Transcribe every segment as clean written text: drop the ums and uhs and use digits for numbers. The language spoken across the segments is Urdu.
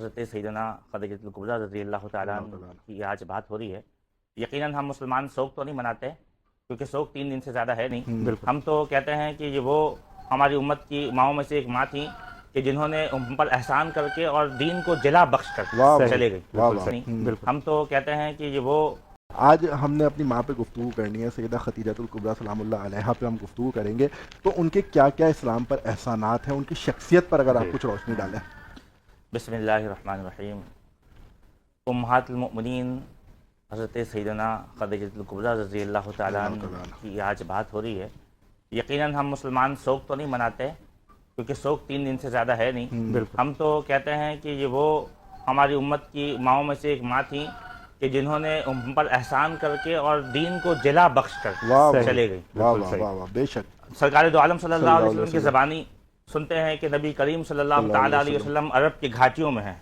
حضرت سیدنا خدیجۃ الکبریٰ رضی اللہ تعالیٰ عنہ کی آج بات ہو رہی ہے۔ یقیناً ہم مسلمان سوگ تو نہیں مناتے کیونکہ سوگ 3 دن سے زیادہ ہے نہیں۔ ہم تو کہتے ہیں کہ یہ وہ ہماری امت کی ماؤں میں سے ایک ماں تھیں کہ جنہوں نے ہم پر احسان کر کے اور دین کو جلا بخش کر چلے گئی۔ ہم تو کہتے ہیں کہ یہ وہ آج ہم نے اپنی ماں پہ گفتگو کرنی ہے، سیدہ خدیجۃ الکبریٰ سلام اللہ علیہا پہ ہم گفتگو کریں گے، تو ان کے کیا کیا اسلام پر احسانات ہیں، ان کی شخصیت پر اگر آپ کچھ روشنی ڈالیں۔ بسم اللہ الرحمن الرحیم۔ امہات المؤمنین حضرت سیدنا خدیجۃ الکبریٰ رضی اللہ تعالیٰ عنہ کی آج بات ہو رہی ہے۔ یقیناً ہم مسلمان سوگ تو نہیں مناتے کیونکہ سوگ 3 دن سے زیادہ ہے نہیں۔ ہم تو کہتے ہیں کہ یہ وہ ہماری امت کی ماؤں میں سے ایک ماں تھیں کہ جنہوں نے ہم پر احسان کر کے اور دین کو جلا بخش کر چلے گئی۔ بے شک سرکار دو عالم صلی اللہ علیہ وسلم کی زبانی سنتے ہیں کہ نبی کریم صلی اللہ تعالیٰ علیہ وسلم عرب کی گھاٹیوں میں ہیں،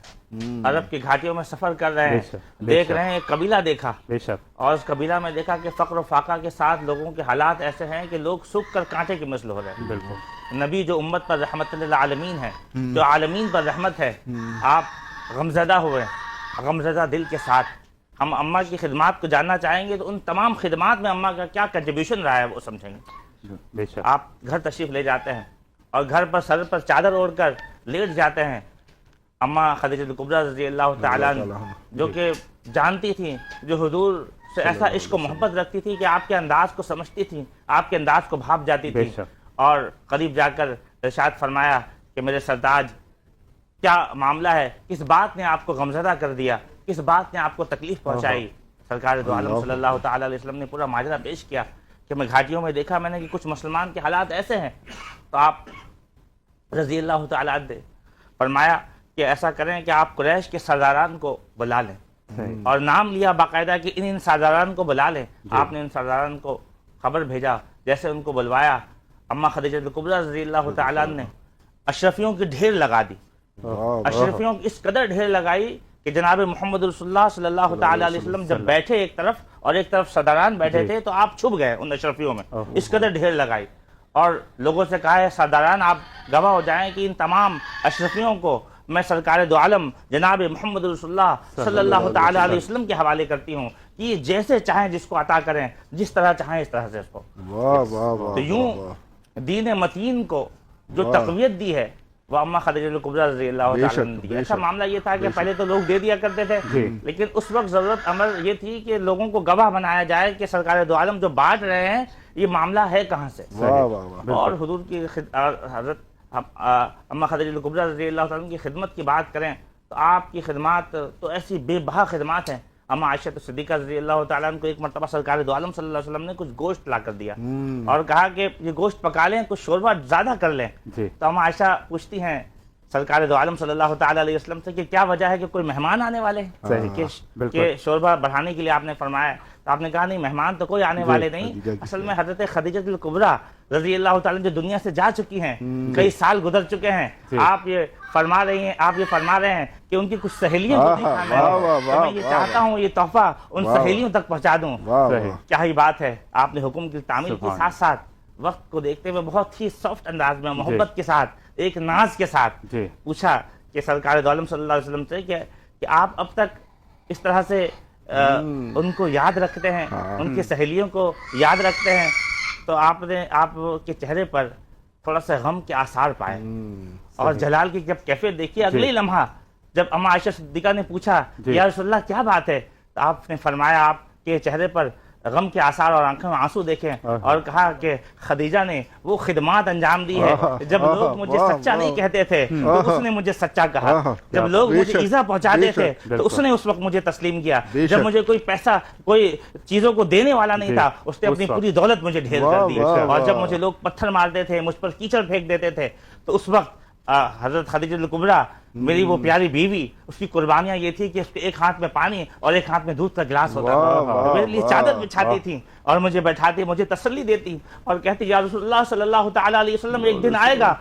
عرب کی گھاٹیوں میں سفر کر رہے ہیں، دیکھ رہے ہیں ایک قبیلہ دیکھا، اور اس قبیلہ میں دیکھا کہ فقر و فاقہ کے ساتھ لوگوں کے حالات ایسے ہیں کہ لوگ سوکھ کر کانٹے کے مثل ہو رہے ہیں۔ نبی جو امت پر رحمت للعالمین ہے، جو عالمین پر رحمت ہے، آپ غمزدہ ہوئے، غمزدہ دل کے ساتھ ہم اماں کی خدمات کو جاننا چاہیں گے تو ان تمام خدمات میں اماں کا کیا کنٹریبیوشن رہا ہے وہ سمجھیں گے۔ آپ گھر تشریف لے جاتے ہیں اور گھر پر سر پر چادر اوڑھ کر لیٹ جاتے ہیں۔ اماں خدیجۃ الکبریٰ رضی اللہ تعالیٰ عنہ جو کہ جانتی تھیں، جو حضور سے ایسا عشق و محبت رکھتی تھی کہ آپ کے انداز کو سمجھتی تھیں، آپ کے انداز کو بھاپ جاتی تھی، اور قریب جا کر ارشاد فرمایا کہ میرے سرتاج کیا معاملہ ہے، کس بات نے آپ کو غمزدہ کر دیا، کس بات نے آپ کو تکلیف پہنچائی۔ سرکار دو عالم صلی اللہ تعالیٰ علیہ وسلم نے پورا ماجرا پیش کیا کہ میں گھاٹیوں میں دیکھا میں نے کہ کچھ مسلمان کے حالات ایسے ہیں، تو آپ رضی اللہ تعالیٰ عنہ فرمایا کہ ایسا کریں کہ آپ قریش کے سرداران کو بلا لیں، اور نام لیا باقاعدہ کہ ان سرداران کو بلا لیں۔ آپ نے ان سرداران کو خبر بھیجا، جیسے ان کو بلوایا اماں خدیجۃ الکبریٰ رضی اللہ تعالیٰ عنہ نے اشرفیوں کی ڈھیر لگا دی، اشرفیوں کی اس قدر ڈھیر لگائی کہ جناب محمد رسول اللہ صلی اللہ تعالیٰ علیہ وسلم جب بیٹھے ایک طرف اور ایک طرف سرداران بیٹھے تھے تو آپ چھپ گئے ان اشرفیوں میں، اس قدر ڈھیر لگائی، اور لوگوں سے کہا ہے سرداران آپ گواہ ہو جائیں کہ ان تمام اشرفیوں کو میں سرکار دو عالم جناب محمد رسول اللہ صلی اللہ تعالیٰ علیہ وسلم کے حوالے کرتی ہوں کہ یہ جیسے چاہیں جس کو عطا کریں، جس طرح چاہیں اس طرح سے اس کو۔ تو یوں دین متین کو جو تقویت دی ہے وہ اماں خدیجۃ الکبریٰ رضی اللہ تعالیٰ نے دی۔ ایسا معاملہ یہ تھا کہ پہلے تو لوگ دے دیا کرتے تھے، لیکن اس وقت ضرورت عمل یہ تھی کہ لوگوں کو گواہ بنایا جائے کہ سرکار دو عالم جو بانٹ رہے ہیں یہ معاملہ ہے کہاں سے۔ اور حضور کی حضرت اماں خدیجۃ الکبریٰ رضی اللہ تعالیٰ کی خدمت کی بات کریں تو آپ کی خدمات تو ایسی بے بہا خدمات ہیں۔ اماں عائشہ صدیقہ رضی اللہ تعالیٰ عنہ کو ایک مرتبہ سرکار دو عالم صلی اللہ علیہ وسلم نے کچھ گوشت لا کر دیا اور کہا کہ یہ گوشت پکا لیں، کچھ شوربہ زیادہ کر لیں۔ تو اماں عائشہ پوچھتی ہیں سرکار دو عالم صلی اللہ تعالیٰ علیہ وسلم سے کہ کیا وجہ ہے کہ کوئی مہمان آنے والے ہیں کہ شوربہ بڑھانے کے لیے آپ نے فرمایا؟ تو آپ نے کہا نہیں، مہمان تو کوئی آنے والے نہیں، اصل میں حضرت خدیجۃ الکبریٰ رضی اللہ تعالیٰ جو دنیا سے جا چکی ہیں، کئی سال گزر چکے ہیں، آپ یہ فرما رہے ہیں کہ ان کی کچھ سہیلیوں کو دیکھا میں یہ چاہتا ہوں یہ تحفہ ان سہیلیوں تک پہنچا دوں۔ کیا ہی بات ہے، آپ نے حکم کی تعمیل کے ساتھ ساتھ وقت کو دیکھتے ہوئے بہت ہی سافٹ انداز میں، محبت کے ساتھ، ایک ناز کے ساتھ پوچھا کہ سرکار دو عالم صلی اللہ علیہ وسلم سے کہ آپ اب تک اس طرح سے ان کو یاد رکھتے ہیں، ان کی سہیلیوں کو یاد رکھتے ہیں؟ تو آپ نے آپ کے چہرے پر تھوڑا سا غم کے آثار پائے، اور جلال کی جب کیفیت دیکھی اگلے ہی لمحہ جب اماں عائشہ صدیقہ نے پوچھا یا رسول اللہ کیا بات ہے، تو آپ نے فرمایا آپ کے چہرے پر غم کے آثار اور آنکھوں میں آنسو دیکھیں، اور کہا کہ خدیجہ نے وہ خدمات انجام دی ہے، جب لوگ مجھے سچا نہیں کہتے تھے تو اس نے مجھے سچا کہا، جب لوگ مجھے ایذا پہنچاتے تھے تو اس نے اس وقت مجھے تسلیم کیا، جب مجھے کوئی پیسہ کوئی چیزوں کو دینے والا نہیں تھا اس نے اپنی پوری دولت مجھے ڈھیر کر دی، اور جب مجھے لوگ پتھر مارتے تھے، مجھ پر کیچڑ پھینک دیتے تھے، تو اس وقت حضرت خدیجۃ الکبریٰ میری وہ پیاری بیوی، اس کی قربانیاں یہ تھی کہ اس کے ایک ہاتھ میں پانی اور ایک ہاتھ میں دودھ کا گلاس ہوتا تھا، میرے لیے چادر بچھاتی تھی اور مجھے بیٹھاتی، مجھے تسلی دیتی اور کہتی یا رسول اللہ صلی اللہ تعالیٰ علیہ وسلم ایک دن آئے گا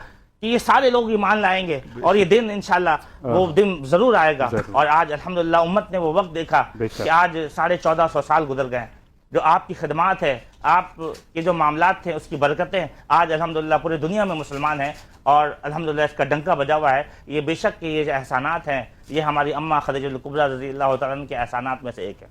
کہ یہ سارے لوگ ایمان لائیں گے، اور یہ دن انشاءاللہ وہ دن ضرور آئے گا۔ اور آج الحمدللہ امت نے وہ وقت دیکھا کہ آج 1450 سال گزر گئے، جو آپ کی خدمات ہے، آپ کے جو معاملات تھے اس کی برکتیں آج الحمدللہ پورے دنیا میں مسلمان ہیں، اور الحمدللہ اس کا ڈنکا بجا ہوا ہے۔ یہ بے شک کہ یہ جو احسانات ہیں یہ ہماری اماں خدیجہ الکبریٰ رضی اللہ تعالیٰ عنہ کے احسانات میں سے ایک ہے۔